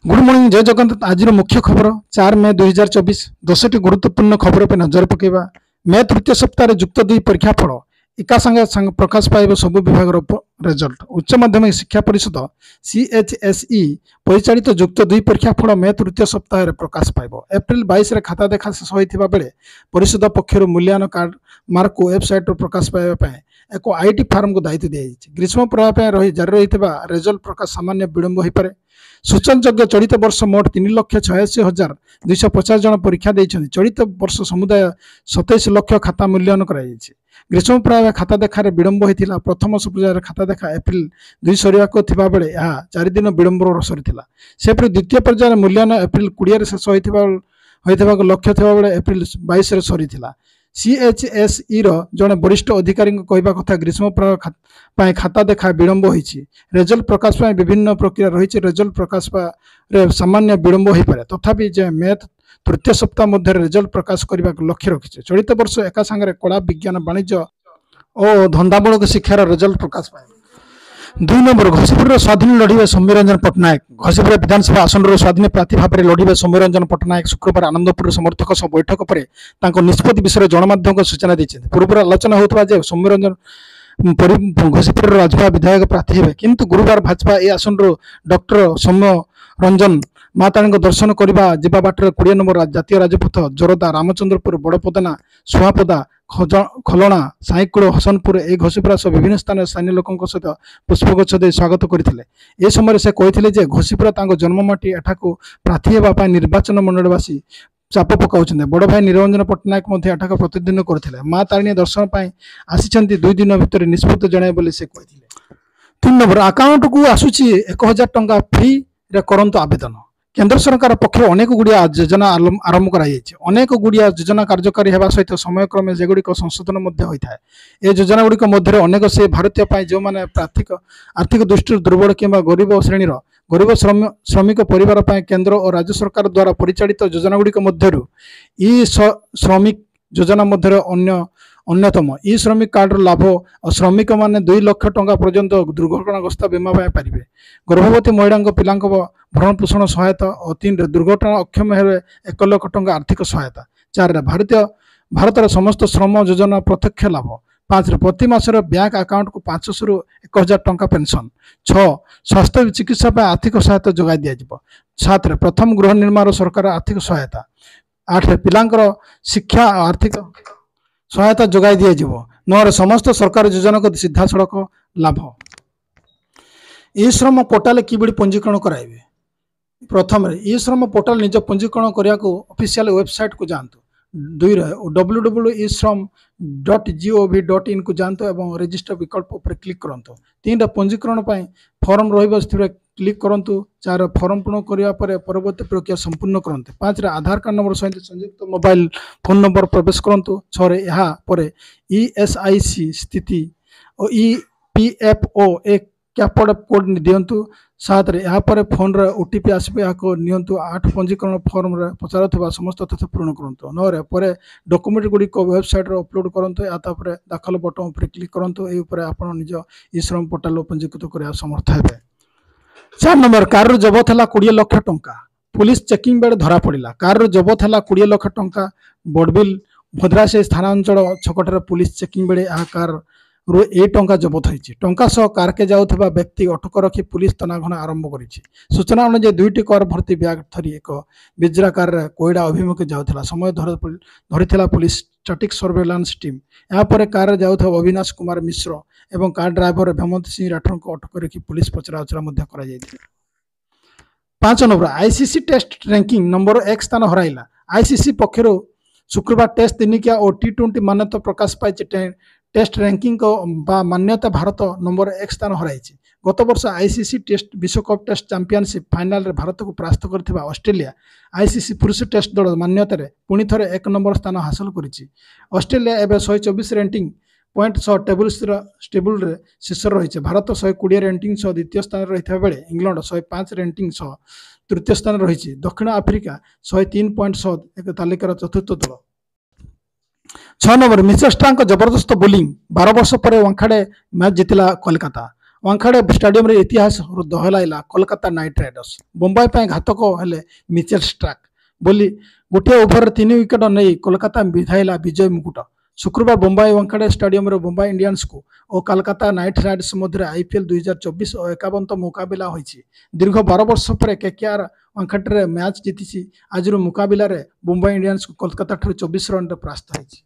Good morning जय जगन्नाथ। आज मुख्य खबर 4 मे 2024 10टी गुरुत्वपूर्ण खबर पर नजर पकेबा। मे तृतीय सप्ताह युक्त 2 परीक्षा फल एका संगे प्रकाश पाइब सब विभाग रिजल्ट। उच्च माध्यमिक शिक्षा परिषद CHSE परिचालित युक्त 2 परीक्षा फल मे तृतीय सप्ताह प्रकाश पाइब। एप्रिल 22 खाता देखा शेष होता बेले परिषद पक्षर मूल्यांकन कार्ड मार्क को वेबसाइट प्रकाश पाइबा एक IT फार्म को दायित्व दिया। ग्रीष्म प्रवाह जारी रही रिजल्ट प्रकाश सामान्य विलंब हो पारे। सूचनयोग्य चलित वर्ष मोट 3,86,250 जन परीक्षा देइछन्ति। चलित वर्ष समुदाय 27 लाख खाता मूल्यांकन कराଯାଇଛି। ग्रीष्म प्रवाह खाता देखार विलंब होता। प्रथम पर्यायर खाता देखा एप्रिल 2 सरियाको थिबा बेले यह 4 दिन विलंब सरीथिला। सेपरि द्वितीय पर्यायर मूल्यांकन एप्रिल 20 शेष होइथिबा लक्ष्य थिबा बेले एप्रिल 22 सरीथिला। CHSE जड़े वरिष्ठ अधिकारी कहवा कथा ग्रीष्म प्रवाह खाता देखा विलंब होइछि। रिजल्ट प्रकाश पाई विभिन्न प्रक्रिया रही। रिजल्ट प्रकाश सामान्य विलंब हो पारे तथापि मे तृतीय सप्ताह मध्य रिजल्ट प्रकाश करने लक्ष्य रखी। चलित वर्ष एका संगे कला विज्ञान वाणिज्य और धंदामूलक शिक्षार रिजल्ट प्रकाश पाए। 2 नंबर घसीपुर स्वाधीन लड़े सौम्यरंजन पट्टनायक। घसीपुर विधानसभा आसन स्वाधीन प्रार्थी भाव में लड़े सौम्यरंजन पट्टनायक शुक्रवार आनंदपुर समर्थक सह बैठक पर निष्पत्ति विषय गणमाध्यम को सूचना दी। पूर्व आलोचना होता सौम्यरंजन घसीपुर राजभा विधायक प्रार्थी हे किंतु गुरुवार भाजपा ए आसन डॉक्टर सौम्य रंजन माता दर्शन करने जावा बाटर 20 नंबर जातीय राजपथ जोरदा रामचंद्रपुर बड़पदना सुहापदा खलणा साईकुड़ हसनपुर ए घसीपुरा सह विभिन्न स्थानीय लोकों सहित पुष्पगछ दे स्वागत करते। ए समय से कहते घसीपुरा जन्ममाटी एठाकू प्रार्थी होगा निर्वाचन मंडलवासी चाप पकाउछन्ते। बड़ भाई निरंजन पट्टनायक एठाक प्रतिदिन करथिले। माँ तारिणी दर्शन पाई आसिछन्ति 2 दिन भितर निष्पत्ति जणाए बोली से कहथिले। 3 नंबर अकाउंट को आसुची 1000 टंका फ्री रे करंतु आवेदन। केंद्र सरकार पक्षर अनेक गुड़िया योजना आरंभ कराई। अनेक गुड़िया योजना कार्यकारी होगा सहित समयक्रमे जेगुड़िक संशोधन होता है। ये योजना गुड़िक मध्य अनेक से भारतीय जो मैंने आर्थिक दृष्टि दुर्बल कि गरीब श्रेणी गरीब श्रमिक परिवार केंद्र और राज्य सरकार द्वारा परिचालित योजना गुड़िक मध्य ई श्रमिक योजना मध्य अन्यतम। ई श्रमिक कार्ड लाभ और श्रमिक माने 2 लाख टंका पर्यंत दुर्घटनाग्रस्त बीमा पाइबे। गर्भवती महिला पिला भरण पोषण सहायता और 3 दुर्घटना अक्षम हेले 1 लाख टंका आर्थिक सहायता। 4 भारत समस्त श्रम योजना प्रत्यक्ष लाभ। 5 प्रति मासर बैंक अकाउंट को 500 रु 1000 टंका पेंशन। 6 स्वास्थ्य चिकित्सा आर्थिक सहायता जोगाई दिया। 7 प्रथम गृह निर्माण सरकार आर्थिक सहायता। 8 पिलांकर शिक्षा आर्थिक सहायता जोगाई दिया। 9 समस्त सरकार योजना को सीधा सड़क लाभ। ई श्रम पोर्टाल किबड़ी पंजीकरण कराइबे। प्रथम ई श्रम पोर्टाल निज पंजीकरण करिया को ऑफिशियल वेबसाइट को जानतु। 2 www.esrom.gov.in को जानतु एवं रजिस्टर विकल्प पर क्लिक करंतु। 3 पंजीकरण पाई फॉर्म रहिबो स्थिर क्लिक करंतु। 4 फॉर्म पूर्ण करिया पर परवर्ती प्रक्रिया संपूर्ण करंतु। 5 आधार कार्ड नंबर सहित संयुक्त मोबाइल फोन नंबर प्रवेश करंतु। 6 यहा पर ESIC स्थिति और EPFO एक कैप्ड कोड दियंतु। 7 यहाँ पर फोन रे OTP आसबे याको नियंतु। 8 पंजीकरण फॉर्म रे पचारुथबा समस्त तथ्य पूर्ण करंतु। 9 पर डॉक्यूमेंट गुडी को वेबसाइट रे अपलोड करंतु। या तापर दाखल बटन पर क्लिक करंतु। ए ऊपर आपण निज ई श्रम पोर्टल पंजीकृत करिया समर्थ हेबे। 4 नंबर कार जबत है 20 लाख टंका। पुलिस चेकिंग बेले धरा पड़ा। कार जबत है 20 लाख टंका। बड़बिल भद्राशे स्थानांचल छकटार पुलिस चेकिंग बेले यह कार रू 1 टंका जबत होती। टंका सह कार के जाऊा व्यक्ति अटक रखी पुलिस तनाघना आरंभ कर। सूचना अनुसार 2टी कार भर्ती ब्याग धरी एक बिजरा कार कोईडा अभिमुखे जाऊला समय धरी पुलिस स्टैटिक सर्वेलांस टीम। यहाँ पर कार जाऊा अविनाश कुमार मिश्र एवं कार ड्राइवर हेमंत सिंह राठौर को अटक रखी पुलिस पचराउचरा 5 number ICC test ranking number 1 स्थान हराइला। ICC पक्षर शुक्रवार टेस्ट दिनिकिया और T20 मान्यता प्रकाश पाई। टेस्ट रैंकिंग को मान्यता भारत नंबर 1 स्थान हराई। गत वर्ष ICC टेस्ट विश्वकप टेस्ट चैंपियनशिप फाइनल रे भारत को परास्त करथिबा ऑस्ट्रेलिया ICC पुरुष टेस्ट दल मान्यता रे पुणी थरे 1 नंबर स्थान हासिल करिछि। ऑस्ट्रेलिया एबे 124 रैंकिंग पॉइंट सह टेबुल रे शीर्ष रही। भारत 120 रैंकिंग सह द्वितीय स्थान रही बेले इंग्लैंड 105 रैंकिंग सह तृतीय स्थान रही। दक्षिण आफ्रिका 103 पॉइंट सह एक तालिकार चतुर्थ दल। 6 नंबर मिचेल स्टार्क जबरदस्त बोलिंग 12 वर्ष पर वांखाड़े मैच जीतिला कोलकाता। वांखाड़े स्टाडियम रे इतिहास दोहलाइला कोलकाता नाइट राइडर्स। मुंबई पे घातक हेले मिचेल स्टार्क बोली गोटे ओभर 3 विकेट नहीं कोलकाता विधाइला विजय मुकुट। शुक्रवार मुंबई वांखाड़े स्टाडियम रे मुंबई इंडियंस को और कोलकाता नाइट राइडर्स मध्य आईपीएल 2024 और 51 मुकाबिला होइछि। दीर्घ 12 वर्ष पर केकेआर वांखाड़े मैच जीति। आज मुकाबिला रे मुंबई इंडियंस को कोलकाता 24 रन परास्त होइछि।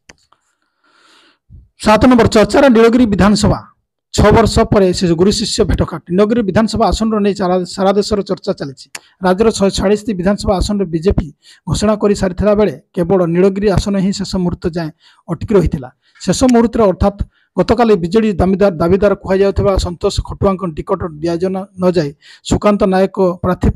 7 नंबर चर्चार नीलगिरी विधानसभा 6 वर्ष पर से गुरु शिष्य भेटघाट। नीलगिरी विधानसभा आसन नहीं सारा देश चर्चा चली। राज्यर 146 विधानसभा आसन में बीजेपी घोषणा कर सारी बेले केवल नीलगिरी आसन ही शेष मुहूर्त जाए अटकी रही। शेष मुहूर्त अर्थात गतकाली विजेडी दाबीदार कहुआ संतोष खटुआ टिकट दि न जाए सुकांत नायक प्रार्थी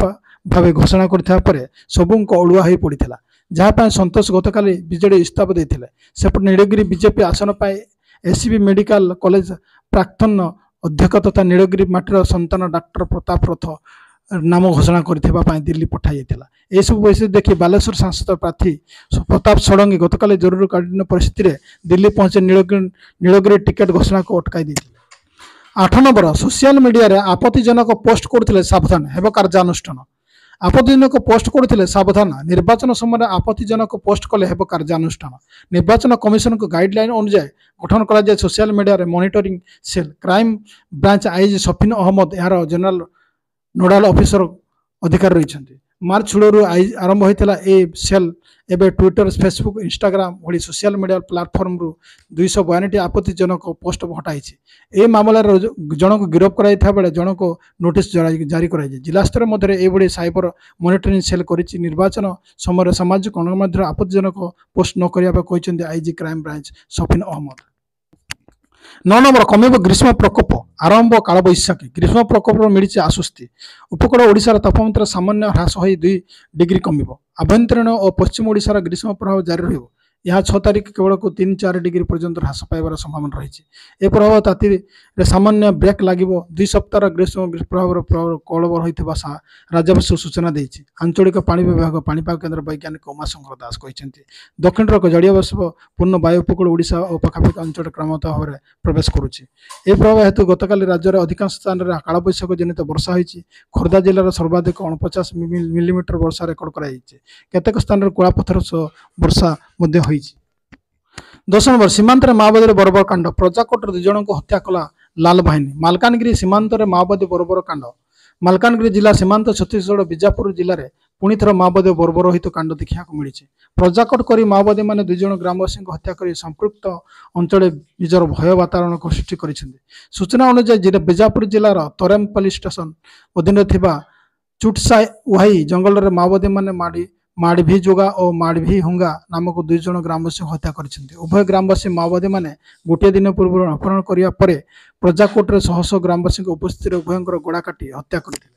भाव घोषणा कर सबू अड़ुआ हो पड़ा जहाँप संतोष गतकाली विजेडी इस्ताफ देते। सेपटे नीलगिरी बीजेपी आसन पर एसीबी मेडिकल कॉलेज प्राक्तन अध्यक्ष तथा नीलगिरी माटीर संतान डॉक्टर प्रताप रथ नाम घोषणा करने दिल्ली पठाई यह सब परिस्थिति देखी बालेश्वर सांसद प्रार्थी प्रताप षडंगी गतकाली जरूरकालीन परिस्थिति में दिल्ली पहुंचे नीलगिरी टिकेट घोषणा को अटकाई देते। 8 नंबर सोशल मीडिया आपत्तिजनक पोस्ट करते सावधान हेब कार्यानुष्ठान। आपत्तिजनक पोस्ट करते सावधान निर्वाचन समय आपत्तिजनक पोस्ट कले हेब कार्यानुष्ठान। निर्वाचन कमिशन को गाइडलाइन अनुसार गठन करा social media monitoring cell. Crime branch IG Safin Ahmed यार जनरल नोडाल ऑफिसर अधिकारी रही। मार्च 16 आरंभ होता ए सेल एवं ट्विटर फेसबुक इंस्टाग्राम भली सोशल मीडिया प्लाटफर्म रु 292 आपत्तिजनक पोस्ट हटाई। ए मामला जन को गिरफ्त कराई बेले जन को नोटिस जारी कर जिला स्तर में साइबर मॉनिटरिंग सेल कर निर्वाचन समय सामाजिक गणमाध्यम आपत्तिजनक पोस्ट न करने IG crime branch Safin Ahmed. 9 number कमिब ग्रीष्म प्रकोप आरंभ काल बैशाखी। ग्रीष्म प्रकोप मिली आश्वस्ति। उपकूल ओडिशार तापमात्रा सामान्य ह्रास हो 2 डिग्री कमिब। आभ्यंतरीण और पश्चिम ओडिशार ग्रीष्म प्रभाव जारी रहिब। यह 6 तारीख केवल को 3-4 डिग्री पर्यंत ह्रास पाइबार संभावना रही। ए प्रभाव ताती सामान्य ब्रेक लगे 2 सप्ताह ग्रीष्म प्रभाव कलबर होता राजस्व सूचना देती। आंचलिक पाणी विभाग पाणीपाग केन्द्र वैज्ञानिक उमाशंकर दास कहते दक्षिण जड़ीय बाष्प पूर्ण वायु उपकूल ओडिशा और पाखापाखि अंचल क्रमतः भाव में प्रवेश करुच्ची। ए प्रभाव हेतु गतकाली राज्य में अधिकांश स्थान में कालबैशाख जनित वर्षा होती। खोर्धा जिलार सर्वाधिक 49 मिलीमीटर वर्षा रेकर्ड कर केतेक स्थान में कुआपथर वर्षा 10 नंबर सीमांत माओवादी बर्बर कांड। प्रजाकोट 2 जन को हत्या कला लाल बाहिनी। मालकानगिरी सीमांत माओवादी बर्बर कांड। मालकानगिरी जिला सीमांत छत्तीसगढ़ बीजापुर जिले में पुणी थर माओवादी बर्बरहित कांड देखा मिली। प्रजाकोट कर माओवादी मैंने 2 जन ग्रामवासी हत्या कर संपृक्त अंचल निजर भय वातावरण को सृष्टि कर। सूचना अनुसार बीजापुर जिलार तोरेमपल्ली स्टेशन अधीन चुटसा वाही जंगल में माओवादी मैंने माड़भी जोगा और माड़भी हुंगा नामक 2 जन ग्रामवासी हत्या कर। उभय ग्रामवासी माओवादी मैंने गोटे दिन पूर्व अपहरण करने प्रजाकोट शह शह ग्रामवासी उपस्थित उभयंकर गोड़ा काटी हत्या करते।